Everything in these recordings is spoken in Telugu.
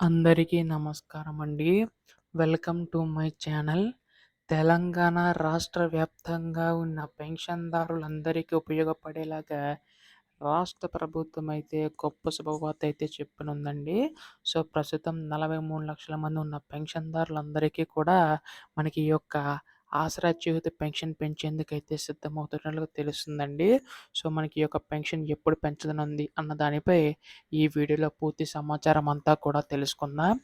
అందరికీ నమస్కారమండి. Welcome to my channel. Telangana రాష్ట్ర వ్యాప్తంగా ఉన్న పెన్షన్‌దారులందరికీ ఉపయోగపడేలాగా రాష్ట్ర ప్రభుత్వం అయితే గొప్ప శుభవార్త అయితే చెప్పనుందండి. సో, ప్రస్తుతం 43,00,000 మంది ఉన్న పెన్షన్‌దారులందరికీ కూడా మనకి ఈ యొక్క ఆసరా చేయూత పెన్షన్ పెంచేందుకైతే సిద్ధమవుతున్నట్లుగా తెలుస్తుందండి. సో, మనకి ఈ యొక్క పెన్షన్ ఎప్పుడు పెంచనుంది అన్న దానిపై ఈ వీడియోలో పూర్తి సమాచారం అంతా కూడా తెలుసుకుందాం.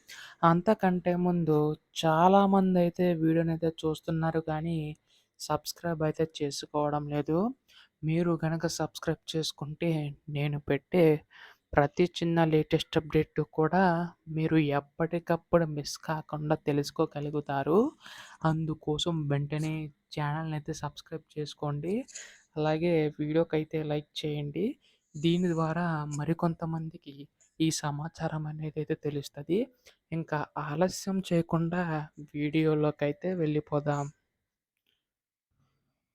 అంతకంటే ముందు చాలామందైతే వీడియోనైతే చూస్తున్నారు కానీ, సబ్స్క్రైబ్ అయితే చేసుకోవడం లేదు. మీరు గనక సబ్స్క్రైబ్ చేసుకుంటే నేను పెట్టే ప్రతి చిన్న లేటెస్ట్ అప్డేట్ కూడా మీరు ఎప్పటికప్పుడు మిస్ కాకుండా తెలుసుకోగలుగుతారు. అందుకోసం వెంటనే ఛానల్‌నైతే సబ్స్క్రైబ్ చేసుకోండి. అలాగే వీడియోకైతే లైక్ చేయండి. దీని ద్వారా మరికొంతమందికి ఈ సమాచారం అనేదైతే తెలుస్తది. ఇంకా ఆలస్యం చేయకుండా వీడియోలోకైతే వెళ్ళిపోదాం.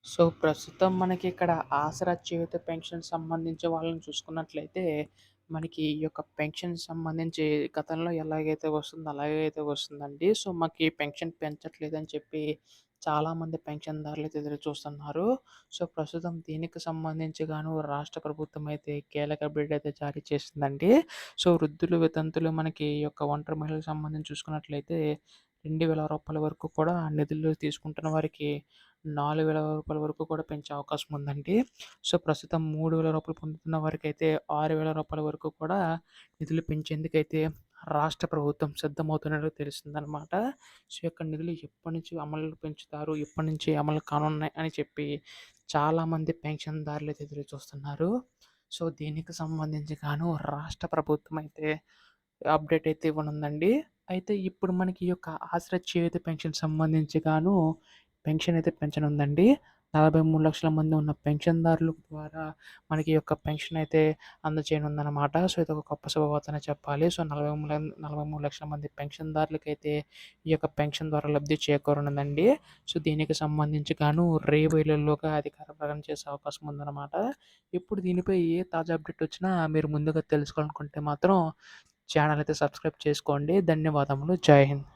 సో, ప్రస్తుతం మనకిక్కడ ఆసరా చేయూత పెన్షన్ సంబంధించి వాళ్ళని చూసుకున్నట్లయితే, మనకి ఈ యొక్క పెన్షన్ సంబంధించి గతంలో ఎలాగైతే వస్తుందో అలాగే అయితే వస్తుందండి. సో, మాకీ పెన్షన్ పెంచట్లేదని చెప్పి చాలామంది పెన్షన్‌దారులైతే ఎదురు చూస్తున్నారు. సో, ప్రస్తుతం దీనికి సంబంధించి గాను రాష్ట్ర ప్రభుత్వం అయితే కీలక అప్డేట్ అయితే జారీ చేసిందండి. సో, వృద్ధులు, వితంతులు మనకి ఈ యొక్క ఒంటరి మహిళలకు సంబంధించి చూసుకున్నట్లయితే రూ. 2,000 వరకు కూడా నిధులు తీసుకుంటున్న వారికి రూ. 4,000 వరకు కూడా పెంచే అవకాశం ఉందండి. సో, ప్రస్తుతం రూ. 3,000 పొందుతున్న వారికైతే రూ. 6,000 వరకు కూడా నిధులు పెంచేందుకైతే రాష్ట్ర ప్రభుత్వం సిద్ధమవుతున్నట్లు తెలుస్తుందనమాట. సో, ఈ యొక్క నిధులు ఎప్పటినుంచి అమలు పెంచుతారు, ఎప్పటినుంచి అమలు కానున్నాయి అని చెప్పి చాలామంది పెన్షన్‌దారులైతే ఎదురు చూస్తున్నారు. సో, దీనికి సంబంధించి గాను రాష్ట్ర ప్రభుత్వం అయితే అప్డేట్ అయితే ఇవ్వనుందండి. అయితే ఇప్పుడు మనకి ఈ యొక్క ఆసరా చేయూత పెన్షన్ సంబంధించి గాను పెన్షన్ అయితే పెంచనుందండి. 43,00,000 మంది ఉన్న పెన్షన్‌దారుల ద్వారా మనకి ఈ యొక్క పెన్షన్ అయితే అందజేయనుందనమాట. సో, ఇదొక గొప్ప శుభవార్తనే చెప్పాలి. సో, 43,00,000 మంది పెన్షన్‌దారులకైతే ఈ యొక్క పెన్షన్ ద్వారా లబ్ధి చేకూరనుందండి. సో, దీనికి సంబంధించి గాను రేపు ఎల్లుండిలోగా అధికార ప్రకటన చేసే అవకాశం ఉందనమాట. ఇప్పుడు దీనిపై ఏ తాజా అప్డేట్ వచ్చినా మీరు ముందుగా తెలుసుకోవాలనుకుంటే మాత్రం ఛానల్ అయితే సబ్స్క్రైబ్ చేసుకోండి. ధన్యవాదములు. జై హింద్.